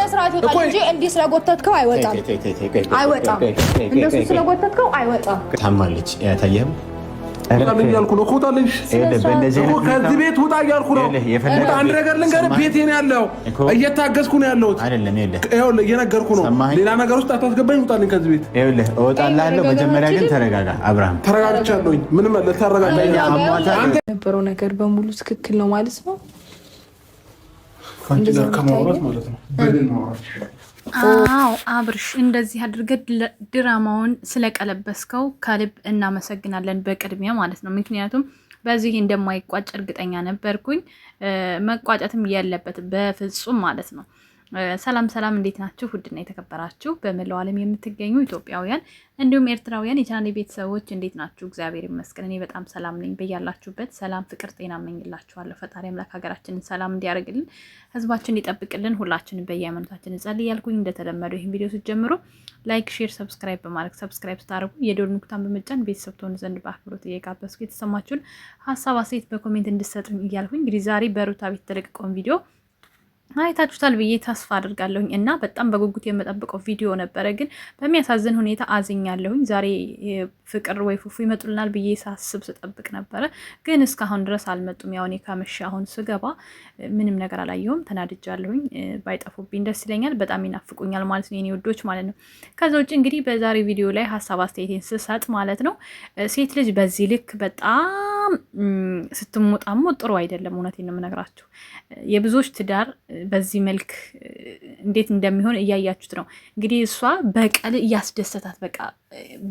በስርዓት ይወጣል እንጂ እንዲህ ስለጎተትከው አይወጣም። አይወጣም። እንደሱ ስለጎተትከው አይወጣም። ታማለች። ያታየም ያልኩ ነው ኮታለሽ ከዚህ ቤት ውጣ ያልኩ ነው። አንድ ነገር ልንገርህ፣ ቤቴ ነው ያለው፣ እየታገዝኩ ነው ያለሁት። አይደለም ይኸውልህ፣ እየነገርኩ ነው። ሌላ ነገር ውስጥ አታስገባኝ። ውጣልኝ ከዚህ ቤት። ይኸውልህ እወጣልሃለሁ። መጀመሪያ ግን ተረጋጋ አብርሃም። ተረጋግቻለሁኝ። ምንም ልታረጋጋኝ የነበረው ነገር በሙሉ ትክክል ነው ማለት ነው። አንቺ ጋር ከማውራት ማለት ነው በደል ማውራት። አዎ አብርሽ፣ እንደዚህ አድርገህ ድራማውን ስለቀለበስከው ከልብ እናመሰግናለን በቅድሚያ ማለት ነው። ምክንያቱም በዚህ እንደማይቋጭ እርግጠኛ ነበርኩኝ። መቋጨትም ያለበት በፍጹም ማለት ነው። ሰላም ሰላም፣ እንዴት ናችሁ? ውድና የተከበራችሁ በመላው ዓለም የምትገኙ ኢትዮጵያውያን እንዲሁም ኤርትራውያን የቻናሌ ቤተሰቦች እንዴት ናችሁ? እግዚአብሔር ይመስገን እኔ በጣም ሰላም ነኝ። በያላችሁበት ሰላም፣ ፍቅር፣ ጤና እመኝላችኋለሁ። ፈጣሪ አምላክ ሀገራችንን ሰላም እንዲያደርግልን፣ ህዝባችን እንዲጠብቅልን ሁላችንን በየሃይማኖታችን እንጸልይ እያልኩኝ እንደተለመደው ይህን ቪዲዮ ስትጀምሩ ላይክ፣ ሼር፣ ሰብስክራይብ በማድረግ ሰብስክራይብ ስታደርጉ የደወል ምልክቱን በመጫን ቤተሰብ ትሆኑ ዘንድ በአክብሮት እየጋበዝኩ የተሰማችሁን ሀሳብ አስተያየት በኮሜንት እንድትሰጡኝ እያልኩኝ እንግዲህ ዛሬ በሩታ ቤት የተለቀቀውን ቪዲዮ አይታችሁታል ብዬ ተስፋ አድርጋለሁኝ እና በጣም በጉጉት የምጠብቀው ቪዲዮ ነበረ። ግን በሚያሳዝን ሁኔታ አዝኛለሁኝ። ዛሬ ፍቅር ወይ ፉፉ ይመጡልናል ብዬ ሳስብ ስጠብቅ ነበረ፣ ግን እስካሁን ድረስ አልመጡም። ያው እኔ ካመሸ አሁን ስገባ ምንም ነገር አላየሁም። ተናድጃለሁኝ። ባይጠፉብኝ ደስ ይለኛል። በጣም ይናፍቁኛል ማለት ነው የኔ ውዶች ማለት ነው። ከዛ ውጭ እንግዲህ በዛሬ ቪዲዮ ላይ ሀሳብ አስተያየቴን ስሰጥ ማለት ነው ሴት ልጅ በዚህ ልክ በጣም ስትሞጣሞ ጥሩ አይደለም። እውነቴን ነው የምነግራችሁ። የብዙዎች ትዳር በዚህ መልክ እንዴት እንደሚሆን እያያችሁት ነው። እንግዲህ እሷ በቀል እያስደሰታት በቃ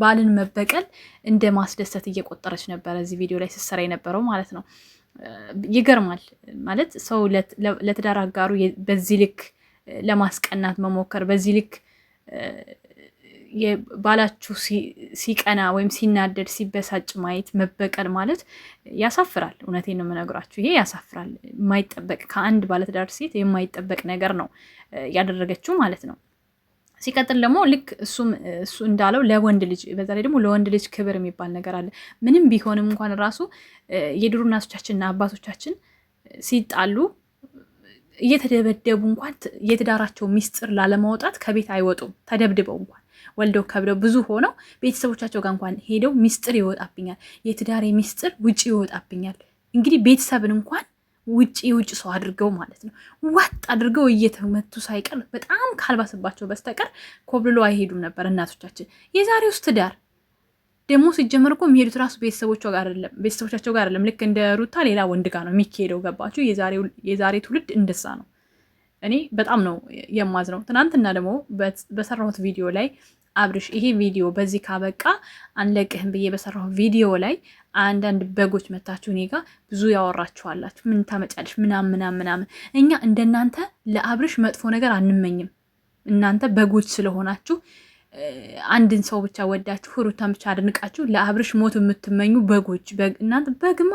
ባልን መበቀል እንደ ማስደሰት እየቆጠረች ነበረ እዚህ ቪዲዮ ላይ ስትሰራ የነበረው ማለት ነው። ይገርማል ማለት ሰው ለትዳር አጋሩ በዚህ ልክ ለማስቀናት መሞከር፣ በዚህ ልክ ባላችሁ ሲቀና ወይም ሲናደድ ሲበሳጭ ማየት መበቀል ማለት ያሳፍራል። እውነቴን ነው የምነግራችሁ፣ ይሄ ያሳፍራል። የማይጠበቅ ከአንድ ባለትዳር ሴት የማይጠበቅ ነገር ነው ያደረገችው ማለት ነው። ሲቀጥል ደግሞ ልክ እሱ እንዳለው ለወንድ ልጅ በዛ ላይ ደግሞ ለወንድ ልጅ ክብር የሚባል ነገር አለ። ምንም ቢሆንም እንኳን ራሱ የድሮ እናቶቻችንና አባቶቻችን ሲጣሉ እየተደበደቡ እንኳን የትዳራቸው ሚስጥር ላለማውጣት ከቤት አይወጡም። ተደብድበው እንኳን ወልደው ከብደው ብዙ ሆነው ቤተሰቦቻቸው ጋር እንኳን ሄደው ሚስጥር ይወጣብኛል፣ የትዳሬ ሚስጥር ውጭ ይወጣብኛል። እንግዲህ ቤተሰብን እንኳን ውጭ ሰው አድርገው ማለት ነው ዋጥ አድርገው እየተመቱ ሳይቀር በጣም ካልባሰባቸው በስተቀር ኮብልሎ አይሄዱም ነበር እናቶቻችን። የዛሬው ትዳር ደግሞ ሲጀመር እኮ የሚሄዱት ራሱ ቤተሰቦቻቸው ጋር አይደለም። ልክ እንደ ሩታ ሌላ ወንድ ጋር ነው የሚካሄደው። ገባችሁ? የዛሬ ትውልድ እንደዛ ነው። እኔ በጣም ነው የማዝነው። ትናንትና ደግሞ በሰራሁት ቪዲዮ ላይ አብርሽ ይሄ ቪዲዮ በዚህ ካበቃ አንለቅህም ብዬ በሰራሁት ቪዲዮ ላይ አንዳንድ በጎች መታችሁ እኔ ጋር ብዙ ያወራችኋላችሁ። ምን ታመጫለሽ ምናምን። እኛ እንደናንተ ለአብርሽ መጥፎ ነገር አንመኝም። እናንተ በጎች ስለሆናችሁ አንድን ሰው ብቻ ወዳችሁ ሩታን ብቻ አድንቃችሁ ለአብርሽ ሞት የምትመኙ በጎች። እናንተ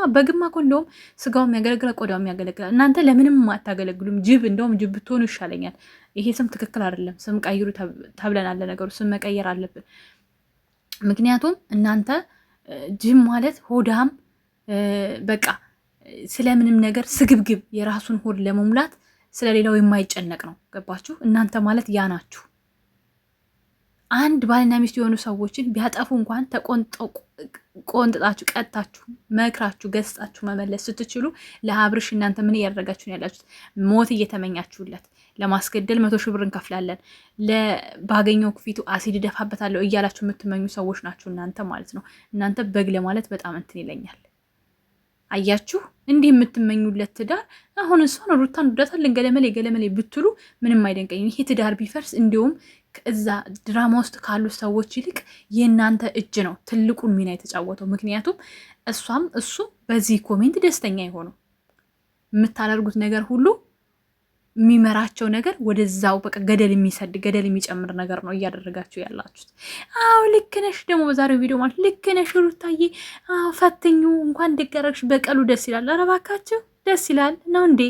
በግማ እኮ እንደውም ስጋውም ያገለግላል ቆዳውም ያገለግላል። እናንተ ለምንም አታገለግሉም። እንደውም ጅብ ብትሆኑ ይሻለኛል። ይሄ ስም ትክክል አይደለም። ስም ቀይሩ ተብለናል። ነገሩ ስም መቀየር አለብን። ምክንያቱም እናንተ ጅብ ማለት ሆዳም፣ በቃ ስለምንም ነገር ስግብግብ፣ የራሱን ሆድ ለመሙላት ስለሌላው የማይጨነቅ ነው። ገባችሁ? እናንተ ማለት ያ ናችሁ። አንድ ባልና ሚስት የሆኑ ሰዎችን ቢያጠፉ እንኳን ቆንጥጣችሁ ቀጣችሁ መክራችሁ ገስጣችሁ መመለስ ስትችሉ ለአብርሽ እናንተ ምን እያደረጋችሁ ነው ያላችሁት? ሞት እየተመኛችሁለት ለማስገደል 100 ሺህ ብር እንከፍላለን፣ ባገኘው ፊቱ አሲድ ደፋበታለሁ እያላችሁ የምትመኙ ሰዎች ናችሁ እናንተ ማለት ነው። እናንተ በግ ለማለት በጣም እንትን ይለኛል። አያችሁ እንዲህ የምትመኙለት ትዳር አሁን እሷን ሩታን ወዳታለን ገለመሌ ብትሉ ምንም አይደንቀኝም። ይሄ ትዳር ቢፈርስ እንዲሁም ከዛ ድራማ ውስጥ ካሉ ሰዎች ይልቅ የእናንተ እጅ ነው ትልቁን ሚና የተጫወተው። ምክንያቱም እሱ በዚህ ኮሜንት ደስተኛ የሆነው የምታደርጉት ነገር ሁሉ የሚመራቸው ነገር ወደዛው በቃ ገደል የሚሰድ ገደል የሚጨምር ነገር ነው እያደረጋችሁ ያላችሁት። አዎ ልክ ነሽ። ደግሞ በዛሬው ቪዲዮ ማለት ልክ ነሽ ሩታዬ፣ ፈትኙ እንኳን ደጋረግሽ በቀሉ ደስ ይላል። ኧረ እባካችሁ ደስ ይላል ነው እንዴ?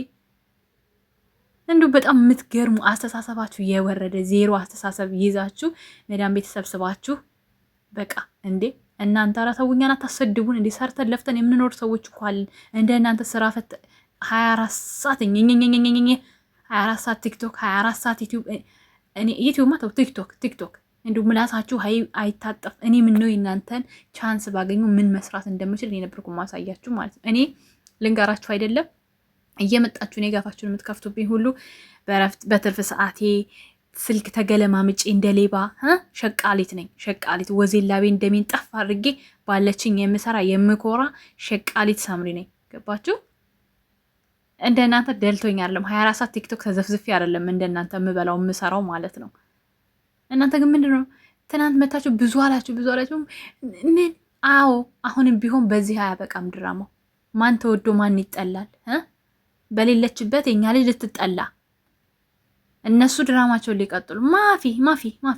እንዲሁ በጣም የምትገርሙ አስተሳሰባችሁ የወረደ ዜሮ አስተሳሰብ ይዛችሁ መዳም ቤት ተሰብስባችሁ በቃ እንዴ እናንተ ኧረ ተው እኛን አታሰድቡን እንዴ? ሰርተን ለፍተን የምንኖር ሰዎች እኮ አለን። እንደ እናንተ ስራ ፈት 24 ሰዓት 24 ሰዓት ቲክቶክ 24 ሰዓት ዩቲዩብ እኔ ዩቲዩብ ማለት ቲክቶክ እንዲሁ ምላሳችሁ አይታጠፍ። እኔ ምን ነው እናንተን ቻንስ ባገኙ ምን መስራት እንደምችል እኔ ነበርኩ ማሳያችሁ ማለት ነው። እኔ ልንገራችሁ አይደለም እየመጣችሁ እኔ ጋፋችሁን የምትከፍቱብኝ ሁሉ በትርፍ ሰዓቴ ስልክ ተገለማምጬ እንደ ሌባ ሸቃሊት ነኝ። ሸቃሊት ወዜላቤ እንደሚን ጠፍ አድርጌ ባለችኝ የምሰራ የምኮራ ሸቃሊት ሳምሪ ነኝ። ገባችሁ? እንደናንተ ደልቶኝ አይደለም 24 ሰዓት ቲክቶክ ተዘፍዝፌ አይደለም እንደናንተ የምበላው የምሰራው ማለት ነው። እናንተ ግን ምንድነው ትናንት መታችሁ ብዙ አላችሁ ምን? አዎ አሁንም ቢሆን በዚህ አያበቃም ድራማው። ማን ተወዶ ማን ይጠላል? በሌለችበት የኛ ልጅ ልትጠላ እነሱ ድራማቸውን ሊቀጥሉ ማፊ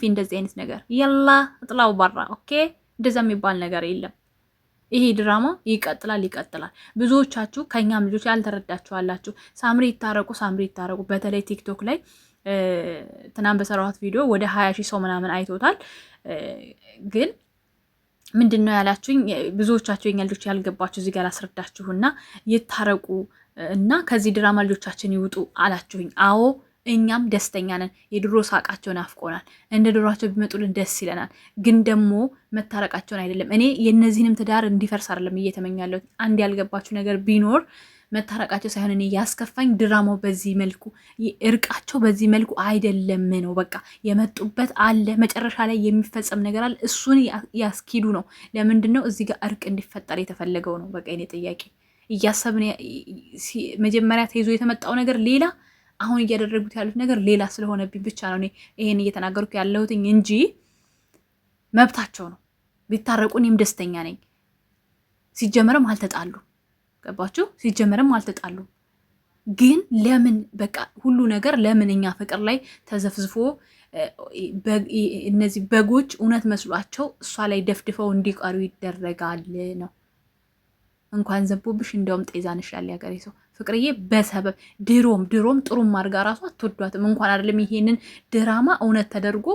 እንደዚህ አይነት ነገር የላ እጥላው ባራ ኦኬ። እንደዛ የሚባል ነገር የለም። ይሄ ድራማ ይቀጥላል። ብዙዎቻችሁ ከኛም ልጆች ያልተረዳችኋላችሁ። ሳምሪ ይታረቁ። በተለይ ቲክቶክ ላይ ትናንት በሰራሁት ቪዲዮ ወደ 20 ሺህ ሰው ምናምን አይቶታል። ግን ምንድነው ያላችሁኝ ብዙዎቻችሁ የኛ ልጆች ያልገባችሁ እዚህ ጋር አስረዳችሁና ይታረቁ እና ከዚህ ድራማ ልጆቻችን ይውጡ አላችሁኝ። አዎ እኛም ደስተኛ ነን። የድሮ ሳቃቸውን አፍቆናል። እንደ ድሯቸው ቢመጡልን ደስ ይለናል። ግን ደግሞ መታረቃቸውን አይደለም። እኔ የነዚህንም ትዳር እንዲፈርስ አይደለም እየተመኛለሁ። አንድ ያልገባችሁ ነገር ቢኖር መታረቃቸው ሳይሆን እኔ ያስከፋኝ ድራማው በዚህ መልኩ እርቃቸው በዚህ መልኩ አይደለም ነው። በቃ የመጡበት አለ መጨረሻ ላይ የሚፈጸም ነገር አለ። እሱን ያስኪዱ ነው። ለምንድን ነው እዚህ ጋር እርቅ እንዲፈጠር የተፈለገው ነው። በቃ እኔ ጥያቄ እያሰብን መጀመሪያ ተይዞ የተመጣው ነገር ሌላ፣ አሁን እያደረጉት ያሉት ነገር ሌላ ስለሆነብኝ ብቻ ነው እኔ ይሄን እየተናገርኩ ያለሁትኝ እንጂ መብታቸው ነው። ቢታረቁ እኔም ደስተኛ ነኝ። ሲጀመርም አልተጣሉ። ገባችሁ? ሲጀመርም አልተጣሉ። ግን ለምን በቃ ሁሉ ነገር ለምን እኛ ፍቅር ላይ ተዘፍዝፎ እነዚህ በጎች እውነት መስሏቸው እሷ ላይ ደፍድፈው እንዲቀሩ ይደረጋል ነው። እንኳን ዘቦብሽ እንደውም ጤዛንሽ ያለ ያገሬ ሰው ፍቅርዬ በሰበብ ድሮም ጥሩም አድርጋ ራሷ አትወዷትም። እንኳን አይደለም ይሄንን ድራማ እውነት ተደርጎ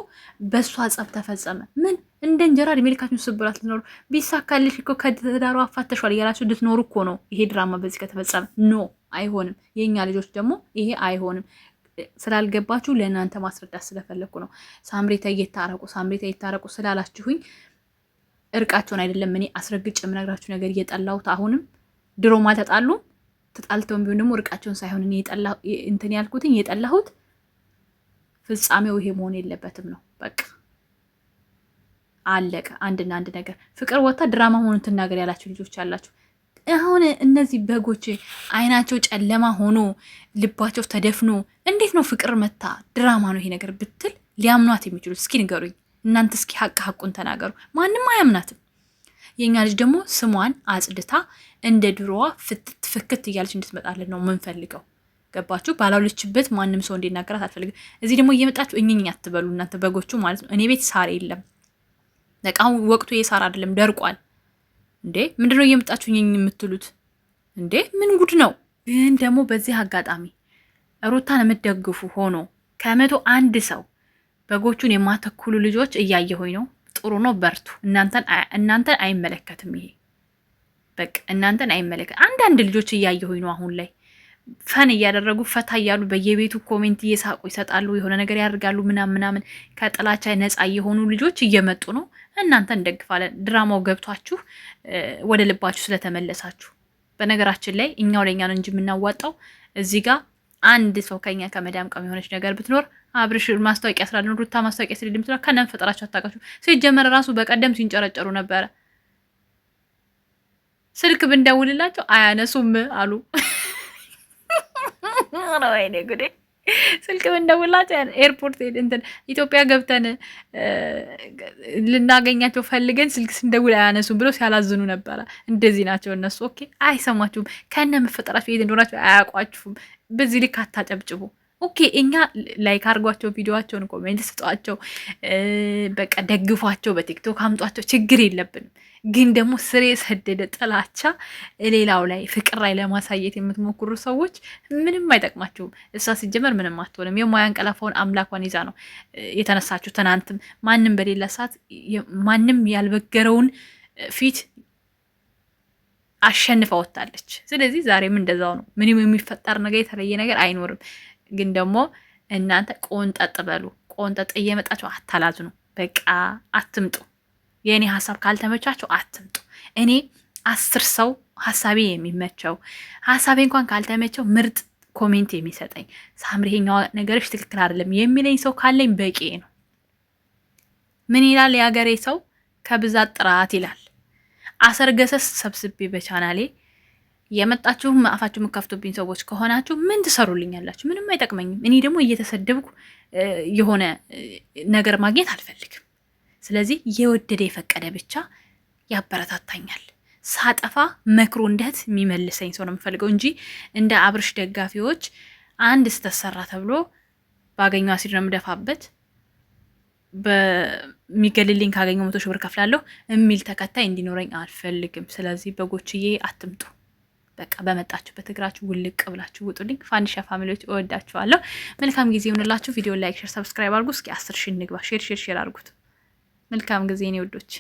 በእሷ ጸብ ተፈጸመ። ምን እንደ እንጀራ እድሜ ልካችሁን ስብራት ልትኖሩ ቢሳካልሽ እኮ ከትዳሩ አፋተሿል እያላችሁ ልትኖሩ እኮ ነው። ይሄ ድራማ በዚህ ከተፈጸመ ኖ አይሆንም። የእኛ ልጆች ደግሞ ይሄ አይሆንም። ስላልገባችሁ ለእናንተ ማስረዳት ስለፈለግኩ ነው። ሳምሬታ እየታረቁ ስላላችሁኝ እርቃቸውን አይደለም እኔ አስረግጬ የምነግራችሁ ነገር እየጠላሁት አሁንም ድሮም አልተጣሉም። ተጣልተውም ቢሆን ደግሞ እርቃቸውን ሳይሆን እኔ እንትን ያልኩትኝ የጠላሁት ፍጻሜው ይሄ መሆን የለበትም ነው። በቃ አለቀ። አንድና አንድ ነገር ፍቅር ወታ ድራማ መሆኑን ትናገር ያላችሁ ልጆች አላችሁ። አሁን እነዚህ በጎች አይናቸው ጨለማ ሆኖ ልባቸው ተደፍኖ እንዴት ነው ፍቅር መታ ድራማ ነው ይሄ ነገር ብትል ሊያምኗት የሚችሉት? እስኪ ንገሩኝ እናንተ። እስኪ ሀቁን ተናገሩ። ማንም አያምናትም። የኛ ልጅ ደግሞ ስሟን አጽድታ እንደ ድሮዋ ፍክት እያለች እንድትመጣለን ነው የምንፈልገው። ገባችሁ? ባላውለችበት ማንም ሰው እንዲናገራት አልፈልግም። እዚህ ደግሞ እየመጣችሁ እኝኝ አትበሉ እናንተ በጎቹ ማለት ነው። እኔ ቤት ሳር የለም። በቃ አሁን ወቅቱ የሳር አይደለም ደርቋል። እንዴ ምንድነው እየመጣችሁ እኝኝ የምትሉት እንዴ? ምን ጉድ ነው? ግን ደግሞ በዚህ አጋጣሚ ሩታን የምትደግፉ ሆኖ 101 ሰው በጎቹን የማተኩሉ ልጆች እያየሁኝ ነው። ጥሩ ነው፣ በርቱ። እናንተን አይመለከትም ይሄ በቃ እናንተን አይመለከት። አንዳንድ ልጆች እያየሁኝ ነው አሁን ላይ ፈን እያደረጉ ፈታ እያሉ በየቤቱ ኮሜንት እየሳቁ ይሰጣሉ፣ የሆነ ነገር ያደርጋሉ ምናምን ከጥላቻ ነፃ የሆኑ ልጆች እየመጡ ነው። እናንተን እንደግፋለን። ድራማው ገብቷችሁ ወደ ልባችሁ ስለተመለሳችሁ። በነገራችን ላይ እኛው ለኛ ነው እንጂ የምናዋጣው እዚህ ጋር አንድ ሰው ከኛ ከመዳም ቀም የሆነች ነገር ብትኖር አብርሽ ማስታወቂያ ስላለን ሩታ ማስታወቂያ ስለልም ስላ ከነም ፈጠራችሁ አታውቃችሁ። ሲጀመር ራሱ በቀደም ሲንጨረጨሩ ነበረ። ስልክ ብንደውልላቸው አያነሱም አሉ። ወይኔ ጉዴ! ስልክ ብንደውልላቸው ኤርፖርት እንትን ኢትዮጵያ ገብተን ልናገኛቸው ፈልገን ስልክ ስንደውል አያነሱም ብለው ሲያላዝኑ ነበረ። እንደዚህ ናቸው እነሱ። ኦኬ አይሰማችሁም። ከነም ፈጠራችሁ የት እንደሆናችሁ አያውቋችሁም። በዚህ ልክ አታጨብጭቡ። ኦኬ እኛ ላይክ አድርጓቸው፣ ቪዲዮዋቸውን ኮሜንት ስጧቸው፣ በቃ ደግፏቸው፣ በቲክቶክ አምጧቸው፣ ችግር የለብንም። ግን ደግሞ ስር የሰደደ ጥላቻ ሌላው ላይ ፍቅር ላይ ለማሳየት የምትሞክሩ ሰዎች ምንም አይጠቅማችሁም። እሷ ሲጀመር ምንም አትሆንም። የማያንቀላፋውን አምላኳን ይዛ ነው የተነሳችሁ። ትናንትም ማንም በሌላ ሰዓት ማንም ያልበገረውን ፊት አሸንፋ ወጣለች። ስለዚህ ዛሬም እንደዛው ነው። ምንም የሚፈጠር ነገር የተለየ ነገር አይኖርም። ግን ደግሞ እናንተ ቆንጠጥ በሉ። ቆንጠጥ እየመጣችሁ አታላዝኑ። በቃ አትምጡ። የእኔ ሀሳብ ካልተመቻቸው አትምጡ። እኔ 10 ሰው ሀሳቤ የሚመቸው ሀሳቤ እንኳን ካልተመቸው ምርጥ ኮሜንት የሚሰጠኝ ሳምሪ ይሄኛው ነገርሽ ትክክል አይደለም የሚለኝ ሰው ካለኝ በቂ ነው። ምን ይላል የሀገሬ ሰው? ከብዛት ጥራት ይላል። አሰርገሰስ ሰብስቤ በቻናሌ የመጣችሁ አፋችሁ የምከፍቱብኝ ሰዎች ከሆናችሁ ምን ትሰሩልኛላችሁ? ምንም አይጠቅመኝም። እኔ ደግሞ እየተሰደብኩ የሆነ ነገር ማግኘት አልፈልግም። ስለዚህ የወደደ የፈቀደ ብቻ ያበረታታኛል። ሳጠፋ መክሮ እንደት የሚመልሰኝ ሰው ነው የምፈልገው እንጂ እንደ አብርሽ ደጋፊዎች አንድ ስተሰራ ተብሎ ባገኘው አሲድ ነው የምደፋበት፣ በሚገልልኝ ካገኘው 100 ሺህ ብር ከፍላለሁ የሚል ተከታይ እንዲኖረኝ አልፈልግም። ስለዚህ በጎችዬ አትምጡ። በቃ በመጣችሁበት እግራችሁ ውልቅ ብላችሁ ውጡልኝ። ፋንዲሻ ፋሚሊዎች እወዳችኋለሁ። መልካም ጊዜ ይሁንላችሁ። ቪዲዮ ላይክ፣ ሼር፣ ሰብስክራይብ አድርጉ። እስኪ 10 ሺህ እንግባ። ሼር አድርጉት። መልካም ጊዜ ነው ውዶች።